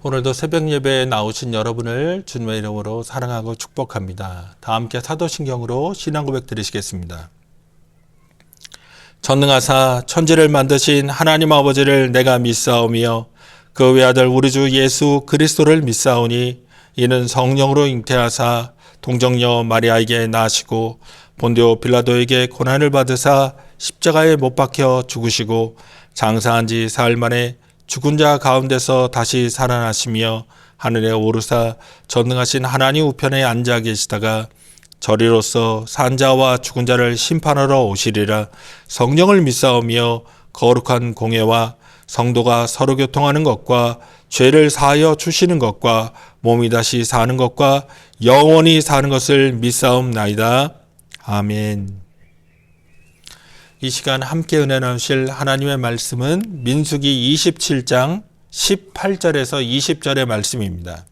오늘도 새벽 예배에 나오신 여러분을 주님의 이름으로 사랑하고 축복합니다. 다 함께 사도신경으로 신앙 고백 드리시겠습니다. 전능하사 천지를 만드신 하나님 아버지를 내가 믿사오며 그 외아들 우리 주 예수 그리스도를 믿사오니 이는 성령으로 잉태하사 동정녀 마리아에게 나시고 본디오 빌라도에게 고난을 받으사 십자가에 못 박혀 죽으시고 장사한 지 사흘 만에 죽은 자 가운데서 다시 살아나시며 하늘에 오르사 전능하신 하나님 우편에 앉아 계시다가 저리로서 산 자와 죽은 자를 심판하러 오시리라. 성령을 믿사오며 거룩한 공예와 성도가 서로 교통하는 것과 죄를 사하여 주시는 것과 몸이 다시 사는 것과 영원히 사는 것을 믿사옵나이다. 아멘. 이 시간 함께 은혜 나누실 하나님의 말씀은 민수기 27장 18절에서 20절의 말씀입니다.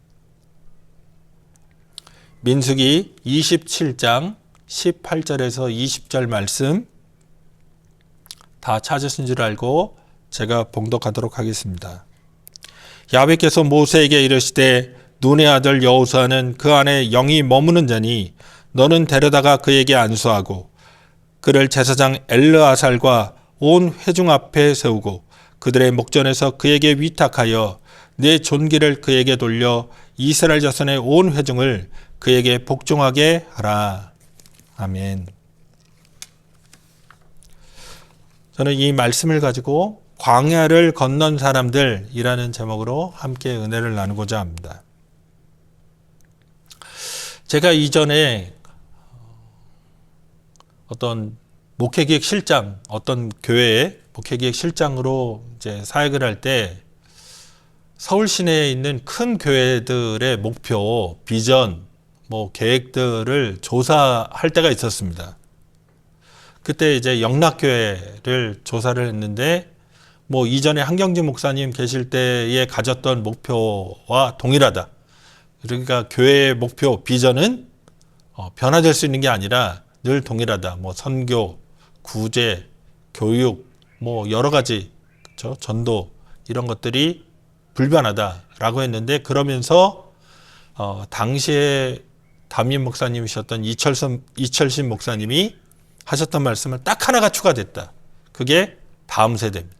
민수기 27장 18절에서 20절 말씀 다 찾으신 줄 알고 제가 봉독하도록 하겠습니다. 야훼께서 모세에게 이르시되 눈의 아들 여호수아는 그 안에 영이 머무는 자니 너는 데려다가 그에게 안수하고 그를 제사장 엘르아살과 온 회중 앞에 세우고 그들의 목전에서 그에게 위탁하여 내 존귀를 그에게 돌려 이스라엘 자손의 온 회중을 그에게 복종하게 하라. 아멘. 저는 이 말씀을 가지고 광야를 건넌 사람들이라는 제목으로 함께 은혜를 나누고자 합니다. 제가 이전에 어떤 목회기획 실장, 어떤 교회의 목회기획 실장으로 이제 사역을 할 때 서울 시내에 있는 큰 교회들의 목표, 비전, 계획들을 조사할 때가 있었습니다. 그때 이제 영락교회를 조사를 했는데, 이전에 한경진 목사님 계실 때에 가졌던 목표와 동일하다. 그러니까 교회의 목표, 비전은 변화될 수 있는 게 아니라 늘 동일하다. 선교, 구제, 교육, 여러 가지, 그렇죠? 전도 이런 것들이 불변하다라고 했는데, 그러면서 당시에 담임 목사님이셨던 이철신 목사님이 하셨던 말씀을 딱 하나가 추가됐다. 그게 다음 세대입니다.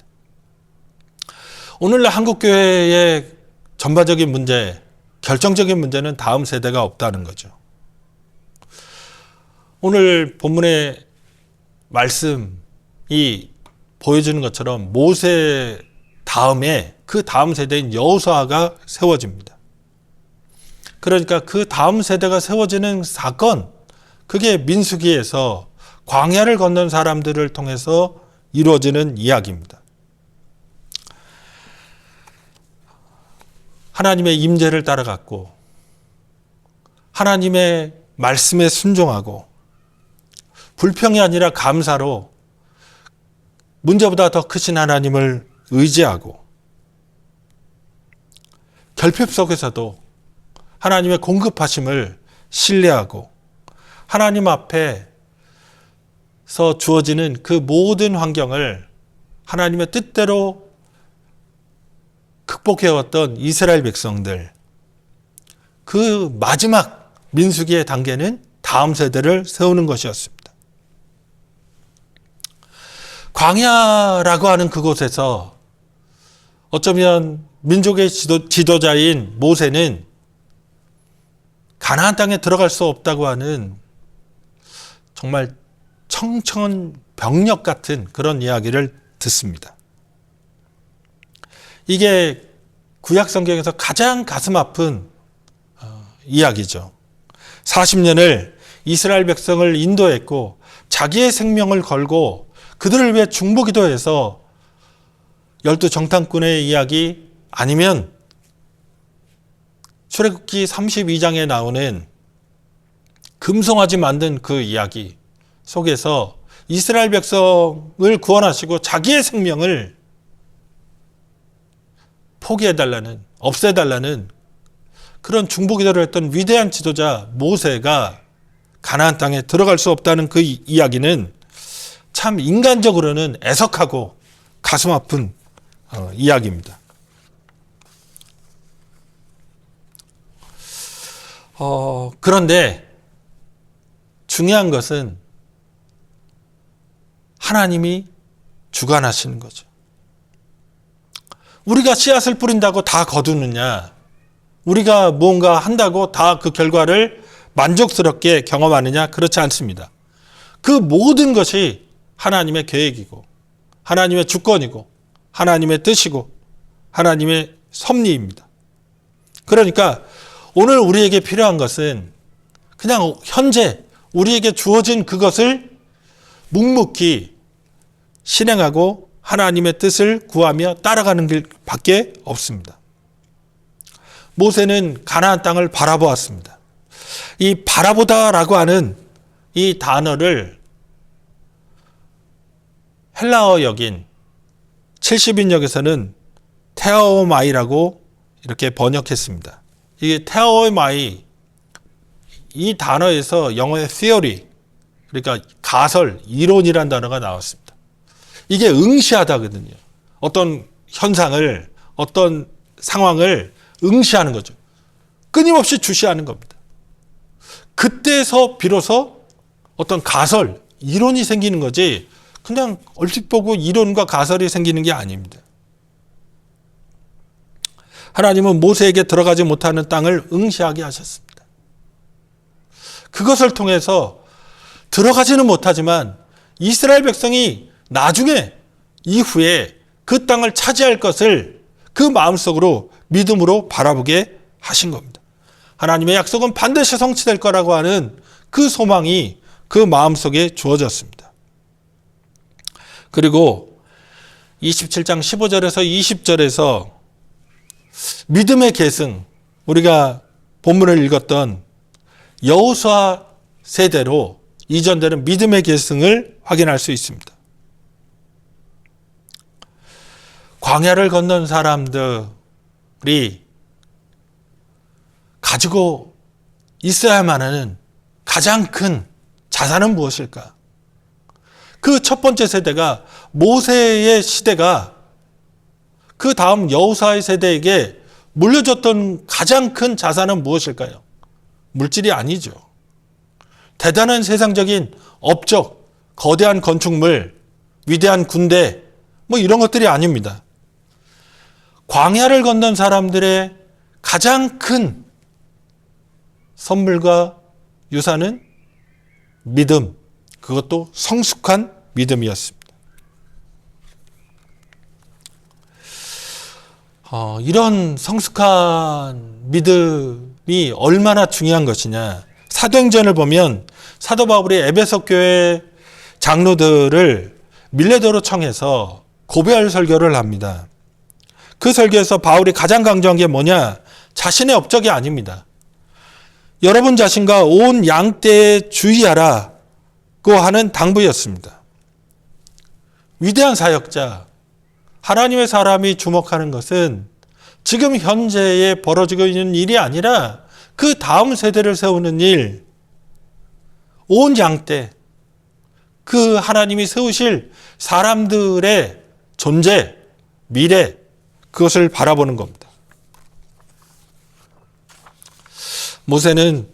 오늘날 한국 교회의 전반적인 문제, 결정적인 문제는 다음 세대가 없다는 거죠. 오늘 본문의 말씀이 보여주는 것처럼 모세 다음에 그 다음 세대인 여호수아가 세워집니다. 그러니까 그 다음 세대가 세워지는 사건, 그게 민수기에서 광야를 건넌 사람들을 통해서 이루어지는 이야기입니다. 하나님의 임재를 따라갔고 하나님의 말씀에 순종하고 불평이 아니라 감사로 문제보다 더 크신 하나님을 의지하고 결핍 속에서도 하나님의 공급하심을 신뢰하고 하나님 앞에서 주어지는 그 모든 환경을 하나님의 뜻대로 극복해왔던 이스라엘 백성들, 그 마지막 민수기의 단계는 다음 세대를 세우는 것이었습니다. 광야라고 하는 그곳에서 어쩌면 민족의 지도자인 모세는 가나안 땅에 들어갈 수 없다고 하는 정말 청천벽력 같은 그런 이야기를 듣습니다. 이게 구약 성경에서 가장 가슴 아픈 이야기죠. 40년을 이스라엘 백성을 인도했고 자기의 생명을 걸고 그들을 위해 중보기도해서 12정탐꾼의 이야기, 아니면 출애굽기 32장에 나오는 금송아지 만든 그 이야기 속에서 이스라엘 백성을 구원하시고 자기의 생명을 포기해달라는, 없애달라는 그런 중보기도를 했던 위대한 지도자 모세가 가나안 땅에 들어갈 수 없다는 그 이야기는 참 인간적으로는 애석하고 가슴 아픈 이야기입니다. 그런데 중요한 것은 하나님이 주관하시는 거죠. 우리가 씨앗을 뿌린다고 다 거두느냐, 우리가 무언가 한다고 다 그 결과를 만족스럽게 경험하느냐, 그렇지 않습니다. 그 모든 것이 하나님의 계획이고 하나님의 주권이고 하나님의 뜻이고 하나님의 섭리입니다. 그러니까 오늘 우리에게 필요한 것은 그냥 현재 우리에게 주어진 그것을 묵묵히 실행하고 하나님의 뜻을 구하며 따라가는 길밖에 없습니다. 모세는 가나안 땅을 바라보았습니다. 이 바라보다라고 하는 이 단어를 헬라어 역인 70인역에서는 테오마이라고 이렇게 번역했습니다. 이 테오마이, 이 단어에서 영어의 theory, 그러니까 가설, 이론이라는 단어가 나왔습니다. 이게 응시하다거든요. 어떤 현상을, 어떤 상황을 응시하는 거죠. 끊임없이 주시하는 겁니다. 그때서 비로소 어떤 가설, 이론이 생기는 거지, 그냥 얼핏 보고 이론과 가설이 생기는 게 아닙니다. 하나님은 모세에게 들어가지 못하는 땅을 응시하게 하셨습니다. 그것을 통해서 들어가지는 못하지만 이스라엘 백성이 나중에 이후에 그 땅을 차지할 것을 그 마음속으로 믿음으로 바라보게 하신 겁니다. 하나님의 약속은 반드시 성취될 거라고 하는 그 소망이 그 마음속에 주어졌습니다. 그리고 27장 15절에서 20절에서 믿음의 계승, 우리가 본문을 읽었던 여호수아 세대로 이전되는 믿음의 계승을 확인할 수 있습니다. 광야를 건넌 사람들이 가지고 있어야만 하는 가장 큰 자산은 무엇일까? 그 첫 번째 세대가 모세의 시대가 그 다음 여호수아의 세대에게 물려줬던 가장 큰 자산은 무엇일까요? 물질이 아니죠. 대단한 세상적인 업적, 거대한 건축물, 위대한 군대, 뭐 이런 것들이 아닙니다. 광야를 건넌 사람들의 가장 큰 선물과 유산은 믿음, 그것도 성숙한 믿음이었습니다. 이런 성숙한 믿음이 얼마나 중요한 것이냐. 사도행전을 보면 사도 바울이 에베소 교회 장로들을 밀레도로 청해서 고별 설교를 합니다. 그 설교에서 바울이 가장 강조한 게 뭐냐? 자신의 업적이 아닙니다. 여러분 자신과 온 양떼에 주의하라고 하는 당부였습니다. 위대한 사역자, 하나님의 사람이 주목하는 것은 지금 현재에 벌어지고 있는 일이 아니라 그 다음 세대를 세우는 일, 온 양떼, 그 하나님이 세우실 사람들의 존재, 미래, 그것을 바라보는 겁니다. 모세는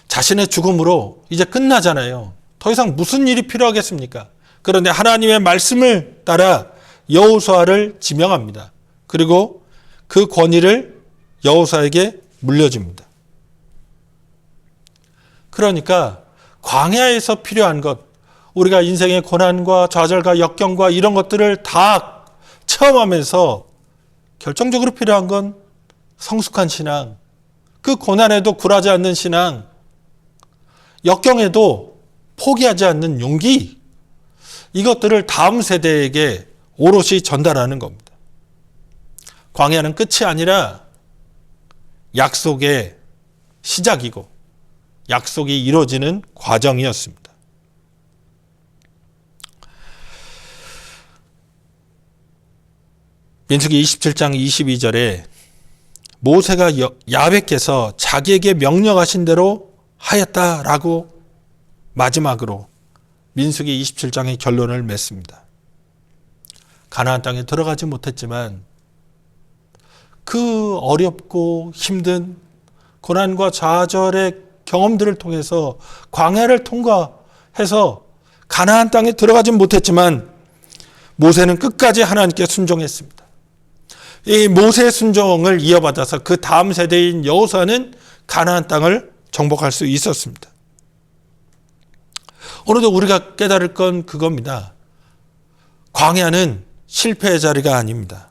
자신의 죽음으로 이제 끝나잖아요. 더 이상 무슨 일이 필요하겠습니까? 그런데 하나님의 말씀을 따라 여호수아를 지명합니다. 그리고 그 권위를 여호수아에게 물려줍니다. 그러니까 광야에서 필요한 것, 우리가 인생의 고난과 좌절과 역경과 이런 것들을 다 체험하면서 결정적으로 필요한 건 성숙한 신앙, 그 고난에도 굴하지 않는 신앙, 역경에도 포기하지 않는 용기, 이것들을 다음 세대에게 오롯이 전달하는 겁니다. 광야는 끝이 아니라 약속의 시작이고 약속이 이루어지는 과정이었습니다. 민수기 27장 22절에 모세가 야훼께서 자기에게 명령하신 대로 하였다라고 마지막으로 민수기 27장의 결론을 맺습니다. 가나안 땅에 들어가지 못했지만 그 어렵고 힘든 고난과 좌절의 경험들을 통해서 광야를 통과해서 가나안 땅에 들어가진 못했지만 모세는 끝까지 하나님께 순종했습니다. 이 모세의 순종을 이어받아서 그 다음 세대인 여호수아는 가나안 땅을 정복할 수 있었습니다. 오늘도 우리가 깨달을 건 그겁니다. 광야는 실패의 자리가 아닙니다.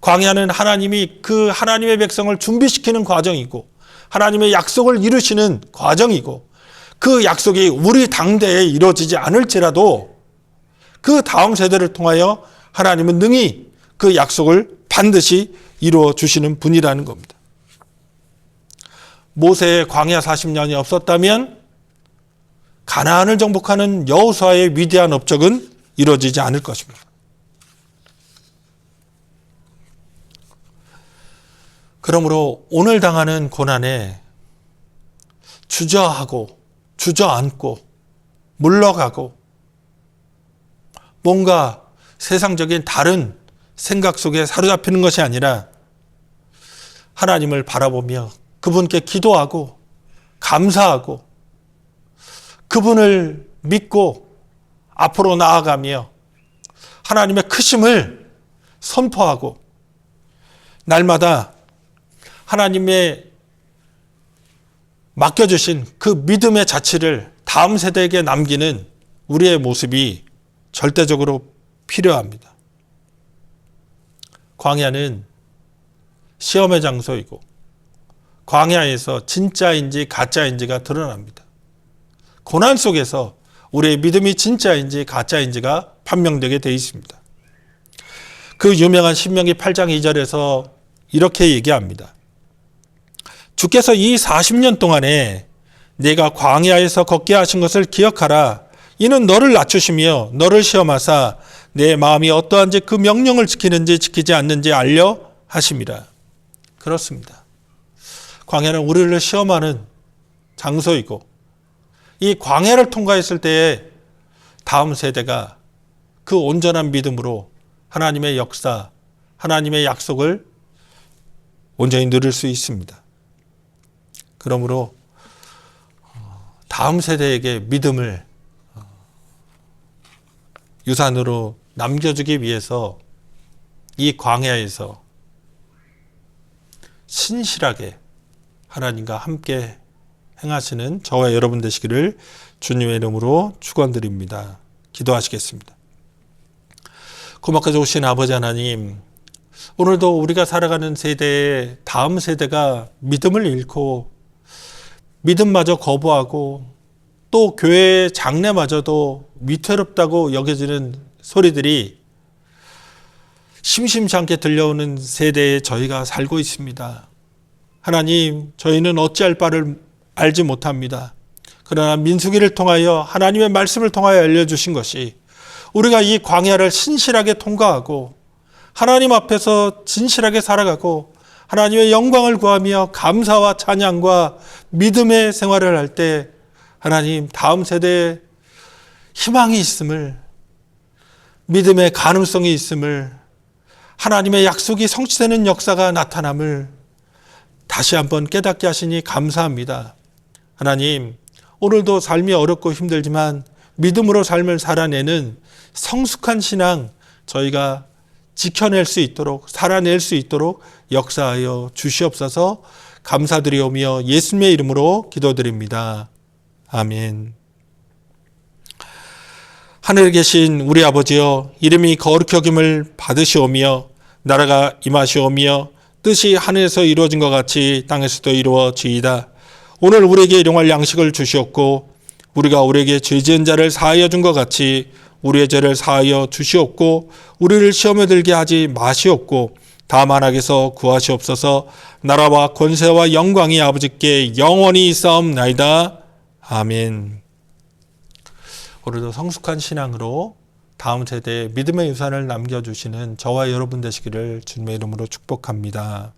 광야는 하나님이 그 하나님의 백성을 준비시키는 과정이고 하나님의 약속을 이루시는 과정이고 그 약속이 우리 당대에 이루어지지 않을지라도 그 다음 세대를 통하여 하나님은 능히 그 약속을 반드시 이루어 주시는 분이라는 겁니다. 모세의 광야 40년이 없었다면 가나안을 정복하는 여호수아의 위대한 업적은 이루어지지 않을 것입니다. 그러므로 오늘 당하는 고난에 주저하고 주저앉고 물러가고 뭔가 세상적인 다른 생각 속에 사로잡히는 것이 아니라 하나님을 바라보며 그분께 기도하고 감사하고 그분을 믿고 앞으로 나아가며 하나님의 크심을 선포하고 날마다 하나님의 맡겨주신 그 믿음의 자취를 다음 세대에게 남기는 우리의 모습이 절대적으로 필요합니다. 광야는 시험의 장소이고 광야에서 진짜인지 가짜인지가 드러납니다. 고난 속에서 우리의 믿음이 진짜인지 가짜인지가 판명되게 되어 있습니다. 그 유명한 신명기 8장 2절에서 이렇게 얘기합니다. 주께서 이 40년 동안에 내가 광야에서 걷게 하신 것을 기억하라. 이는 너를 낮추시며 너를 시험하사 내 마음이 어떠한지 그 명령을 지키는지 지키지 않는지 알려 하심이라. 그렇습니다. 광야는 우리를 시험하는 장소이고 이 광야를 통과했을 때에 다음 세대가 그 온전한 믿음으로 하나님의 역사, 하나님의 약속을 온전히 누릴 수 있습니다. 그러므로 다음 세대에게 믿음을 유산으로 남겨주기 위해서 이 광야에서 신실하게 하나님과 함께 행하시는 저와 여러분 되시기를 주님의 이름으로 축원드립니다. 기도하시겠습니다. 고맙게 오신 아버지 하나님, 오늘도 우리가 살아가는 세대의 다음 세대가 믿음을 잃고 믿음마저 거부하고 또 교회의 장래마저도 위태롭다고 여겨지는 소리들이 심심치 않게 들려오는 세대에 저희가 살고 있습니다. 하나님, 저희는 어찌할 바를 알지 못합니다. 그러나 민수기를 통하여 하나님의 말씀을 통하여 알려주신 것이 우리가 이 광야를 신실하게 통과하고 하나님 앞에서 진실하게 살아가고 하나님의 영광을 구하며 감사와 찬양과 믿음의 생활을 할 때 하나님 다음 세대에 희망이 있음을, 믿음의 가능성이 있음을, 하나님의 약속이 성취되는 역사가 나타남을 다시 한번 깨닫게 하시니 감사합니다. 하나님, 오늘도 삶이 어렵고 힘들지만 믿음으로 삶을 살아내는 성숙한 신앙 저희가 지켜낼 수 있도록, 살아낼 수 있도록 역사하여 주시옵소서. 감사드리오며 예수님의 이름으로 기도드립니다. 아멘. 하늘에 계신 우리 아버지여, 이름이 거룩히 여김을 받으시오며 나라가 임하시오며 뜻이 하늘에서 이루어진 것 같이 땅에서도 이루어지이다. 오늘 우리에게 일용할 양식을 주시옵고 우리가 우리에게 죄 지은 자를 사하여 준 것 같이 우리의 죄를 사하여 주시옵고 우리를 시험에 들게 하지 마시옵고 다만 악에서 구하시옵소서. 나라와 권세와 영광이 아버지께 영원히 있사옵나이다. 아멘. 오늘도 성숙한 신앙으로 다음 세대에 믿음의 유산을 남겨주시는 저와 여러분 되시기를 주님의 이름으로 축복합니다.